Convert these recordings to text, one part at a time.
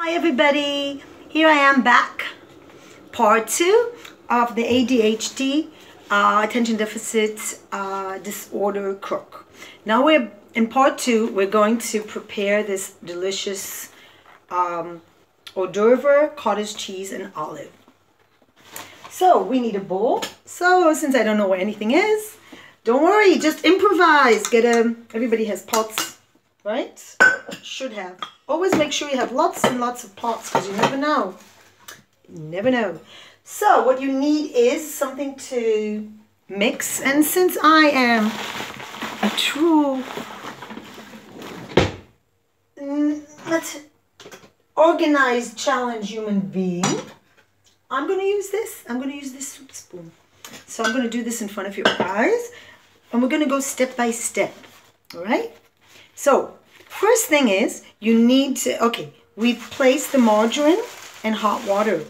Hi everybody, here I am back, part 2 of the ADHD, attention deficit disorder cook. Now we're in part 2, we're going to prepare this delicious hors d'oeuvre, cottage cheese and olive. So we need a bowl. So since I don't know where anything is, don't worry, just improvise. Everybody has pots, right? Should have. Always make sure you have lots and lots of pots because you never know. You never know. So what you need is something to mix. And since I am a true organized challenge human being, I'm going to use this. I'm going to use this soup spoon. So I'm going to do this in front of your eyes. And we're going to go step by step. All right? So first thing is you need to, we place the margarine in hot water.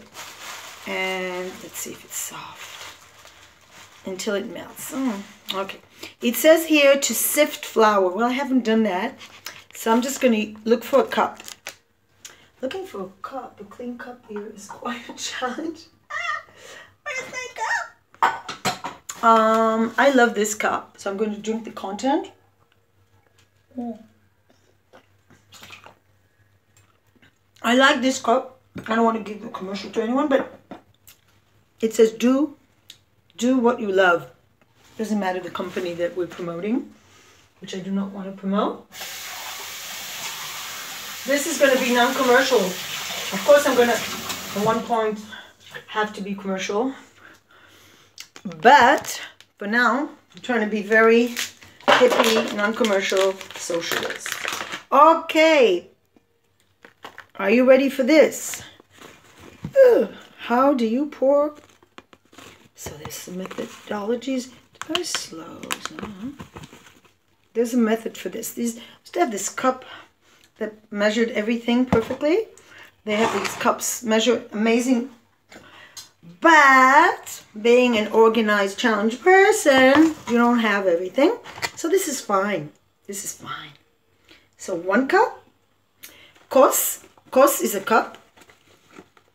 And let's see if it's soft. Until it melts. Okay. It says here to sift flour. Well, I haven't done that. So I'm just going to look for a cup. Looking for a cup, a clean cup here is quite a challenge. Where's my cup? I love this cup. So I'm going to drink the content. I like this cup. I don't want to give the commercial to anyone, but it says do what you love. Doesn't matter the company that we're promoting, which I do not want to promote. This is going to be non-commercial. Of course, I'm going to, at one point, have to be commercial. But for now, I'm trying to be very hippie, non-commercial, socialist. Okay. Are you ready for this? How do you pour? So there's some methodologies. Very slow. There's a method for this. These just have this cup that measured everything perfectly. They have these cups measure amazing. But being an organized challenge person, you don't have everything. So this is fine. This is fine. So 1 cup. Kos is a cup.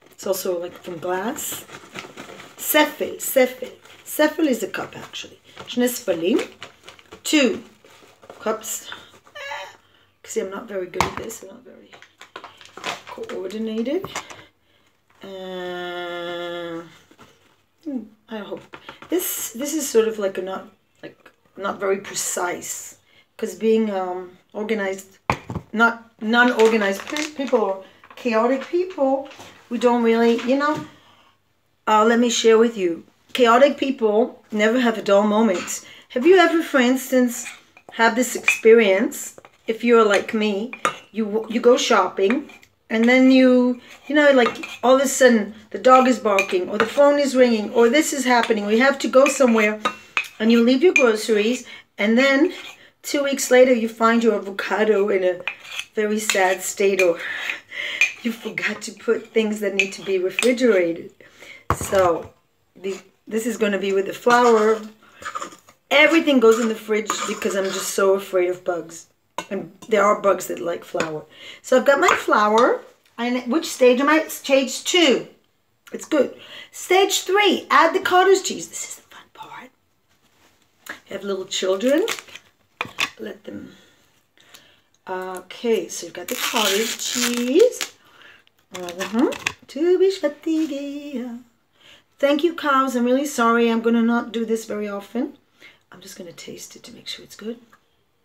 It's also like from glass. Sefel is a cup actually. 2 cups. See, I'm not very good at this. I'm not very coordinated. I hope this is sort of like not very precise, because being organized, not non-organized people or chaotic people, we don't really, let me share with you. Chaotic people never have a dull moment. Have you ever, for instance, had this experience? If you're like me, you go shopping, and then like all of a sudden the dog is barking, or the phone is ringing, or this is happening, or you have to go somewhere, and you leave your groceries, and then 2 weeks later you find your avocado in a very sad state, or you forgot to put things that need to be refrigerated. So this is going to be with the flour. Everything goes in the fridge because I'm just so afraid of bugs. And there are bugs that like flour. So I've got my flour. And which stage am I? Stage 2. It's good. Stage 3. Add the cottage cheese. This is the fun part. You have little children. Let them. Okay. So you've got the cottage cheese. To Bishvat. Thank you, cows. I'm really sorry. I'm going to not do this very often. I'm just going to taste it to make sure it's good.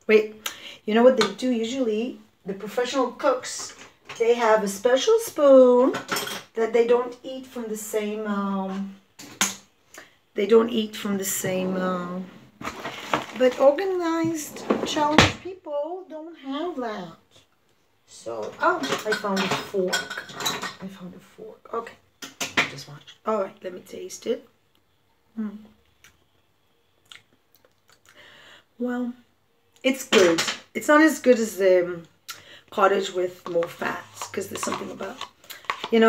Wait, you know what they do usually? The professional cooks, they have a special spoon that they don't eat from the same, but organized, challenged people don't have that. So, I found a fork. Okay, just watch. All right, let me taste it. Well, it's good. It's not as good as the cottage with more fats, because there's something about, in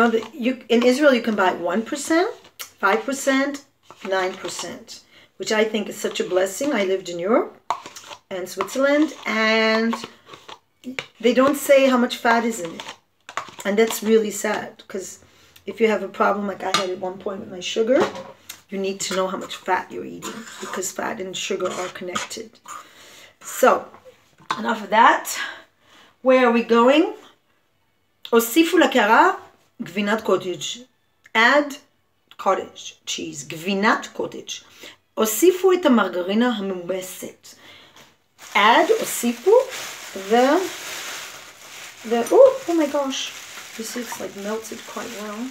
Israel you can buy 1%, 5%, 9%, which I think is such a blessing. I lived in Europe and Switzerland, and they don't say how much fat is in it. And that's really sad, because if you have a problem like I had at one point with my sugar, you need to know how much fat you're eating, because fat and sugar are connected. So, enough of that. Where are we going? הוסיפו לקערה גבינת קוטג'. add cottage cheese, גבינת קוטג'. הוסיפו את המרגרינה המומסת. add, הוסיפו, oh my gosh, this is like melted quite well.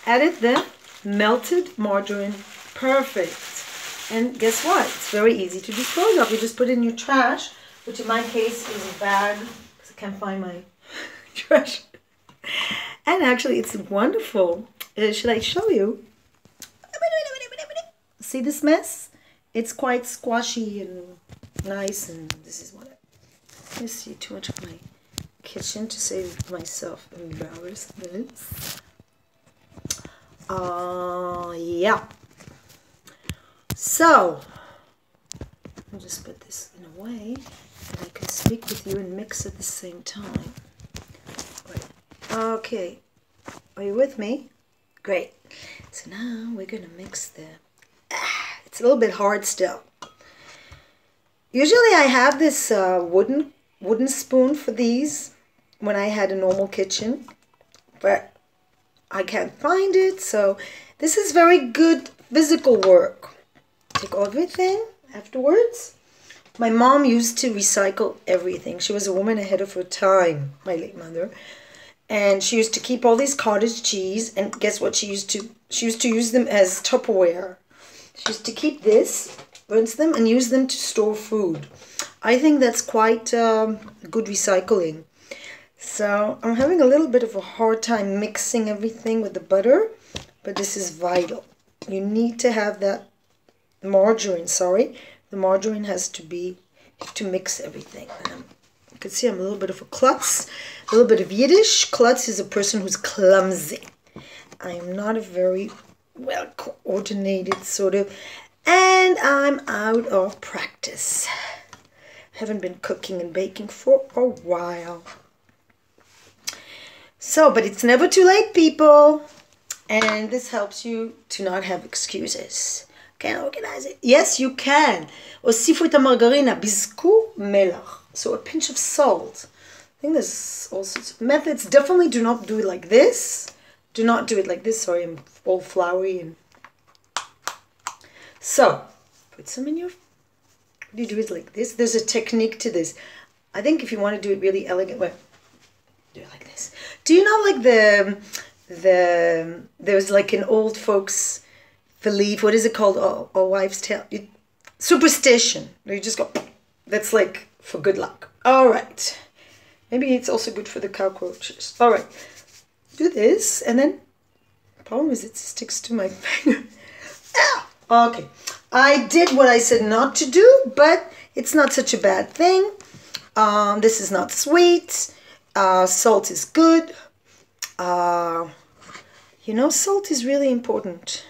Added the melted margarine. Perfect. And guess what? It's very easy to dispose of. You just put it in your trash, which in my case is a bag, because I can't find my trash. And actually, it's wonderful. Should I show you? See this mess? It's quite squashy and nice, and this is what I see too much of my kitchen to save myself embarrassment. Yeah. So, I'll just put this in a way that I can speak with you and mix at the same time. Right. Okay. Are you with me? Great. So now we're going to mix the... it's a little bit hard still. Usually I have this wooden spoon for these when I had a normal kitchen, but I can't find it, so this is very good physical work. Take everything afterwards. My mom used to recycle everything. She was a woman ahead of her time, my late mother. And she used to keep all these cottage cheese, and guess what she used to use them as Tupperware. She used to keep this, rinse them, and use them to store food. I think that's quite good recycling. So I'm having a little bit of a hard time mixing everything with the butter, but this is vital. You need to have that margarine, the margarine has to be, to mix everything. And you can see I'm a little bit of a klutz, a little bit of Yiddish. Klutz is a person who's clumsy. I'm not a very well coordinated sort of, and I'm out of practice. Haven't been cooking and baking for a while. So, but it's never too late, people. And this helps you to not have excuses. Can't organize it. Yes, you can. הוסיפו את המרגרינה, ביזקו מלח. So a pinch of salt. I think there's all sorts of methods. Definitely do not do it like this. Do not do it like this. Sorry, I'm all floury. And so, put some in your... You do it like this. There's a technique to this. I think if you want to do it really elegant, well, do it like this. Do you know like there's like an old folks belief, what is it called? Or wives' tale? Superstition. You just go, that's like for good luck. All right. Maybe it's also good for the cockroaches. All right. Do this, and then the problem is it sticks to my finger. Okay. I did what I said not to do, but it's not such a bad thing. This is not sweet. Salt is good. You know, salt is really important.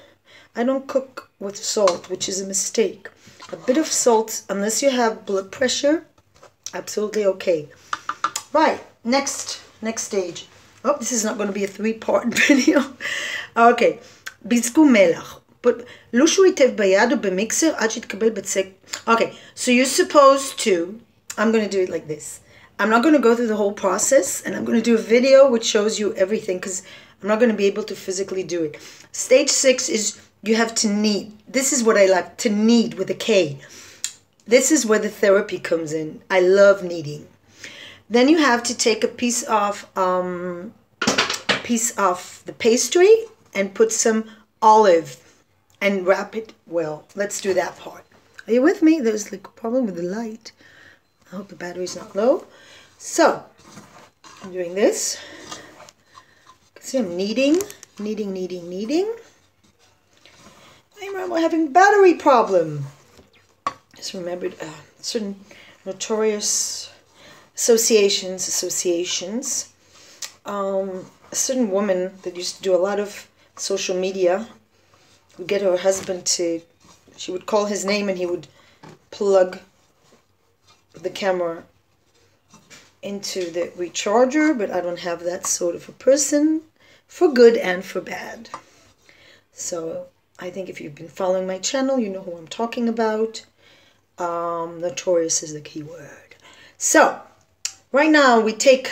I don't cook with salt, which is a mistake. A bit of salt, unless you have blood pressure, absolutely okay. Right, next stage. Oh, this is not going to be a 3-part video. Okay, ביזקו מלח. לושו היטב ביד או במיקסר עד שיתקבל בצק. Okay, so you're supposed to, I'm going to do it like this. I'm not going to go through the whole process, and I'm going to do a video which shows you everything, because I'm not going to be able to physically do it. Stage 6 is you have to knead. This is what I like, to knead with a K. This is where the therapy comes in. I love kneading. Then you have to take a piece of the pastry and put some olive and wrap it well. Let's do that part. Are you with me? There's like a problem with the light. I hope the battery's not low. So, I'm doing this. You can see I'm kneading. I remember having battery problem. Just remembered certain notorious associations. A certain woman that used to do a lot of social media would get her husband to, she would call his name and he would plug the camera into the recharger, but I don't have that sort of a person, for good and for bad. So I think if you've been following my channel, you know who I'm talking about. Notorious is the key word. So right now we take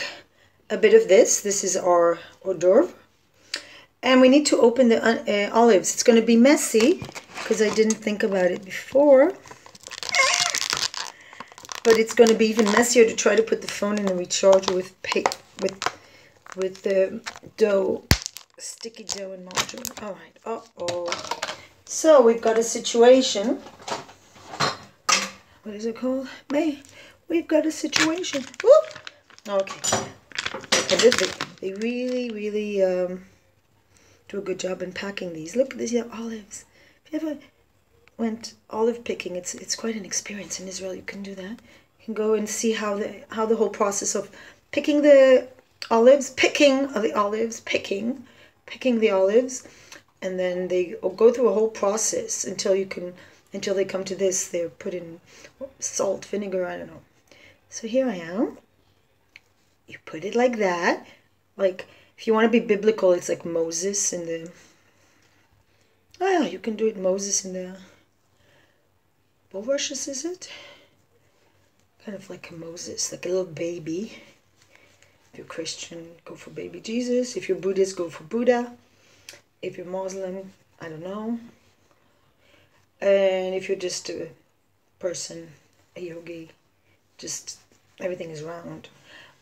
a bit of this. This is our hors d'oeuvre. And we need to open the olives. It's going to be messy because I didn't think about it before. But it's going to be even messier to try to put the phone in the recharger with the dough, sticky dough and margarine. All right. Uh-oh. So we've got a situation. What is it called? We've got a situation. Whoop. Okay. And they really, really do a good job in packing these. Look at these olives. If you ever went olive picking, it's quite an experience in Israel. You can do that. You can go and see how the whole process of picking the olives, picking the olives, and then they go through a whole process until they come to this. They're put in salt, vinegar, I don't know. So here I am. You put it like that. Like, if you want to be biblical, it's like Moses in the... Oh yeah, you can do it Moses in the bulrushes, is it? Kind of like a Moses, like a little baby. If you're Christian, go for baby Jesus. If you're Buddhist, go for Buddha. If you're Muslim, I don't know. And if you're just a person, a yogi, just everything is round.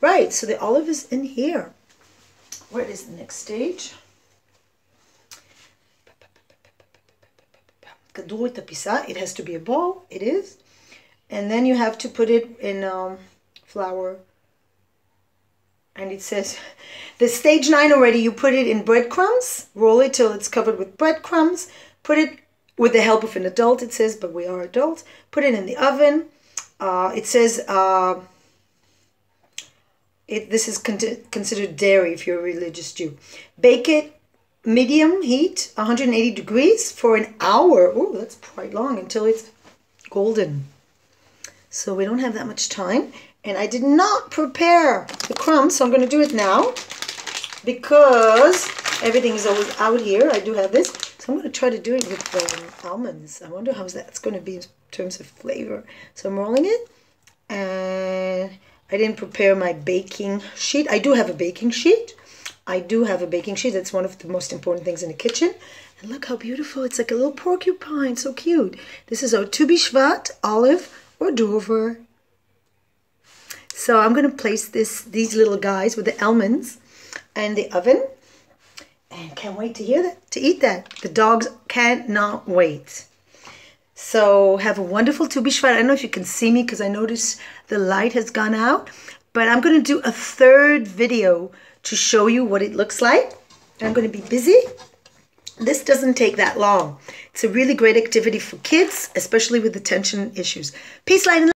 Right, so the olive is in here. Where is the next stage? It has to be a ball. It is. And then you have to put it in flour. And it says, the stage 9 already, you put it in breadcrumbs. Roll it till it's covered with breadcrumbs. Put it with the help of an adult, it says, but we are adults. Put it in the oven. It says, this is considered dairy if you're a religious Jew. Bake it medium heat, 180 degrees for an hour. Oh, that's quite long, until it's golden. So we don't have that much time. And I did not prepare the crumbs, so I'm going to do it now. Because everything is always out here. I do have this. So I'm going to try to do it with almonds. I wonder how that's going to be in terms of flavor. So I'm rolling it. And I didn't prepare my baking sheet. I do have a baking sheet. That's one of the most important things in the kitchen. And look how beautiful. It's like a little porcupine. So cute. This is our Bishvat olive hors d'oeuvre. So I'm going to place these little guys with the almonds in the oven. And can't wait to eat that. The dogs cannot wait. So have a wonderful Tu Bishvat. I don't know if you can see me because I noticed the light has gone out. But I'm going to do a third video to show you what it looks like. I'm going to be busy. This doesn't take that long. It's a really great activity for kids, especially with attention issues. Peace, light, and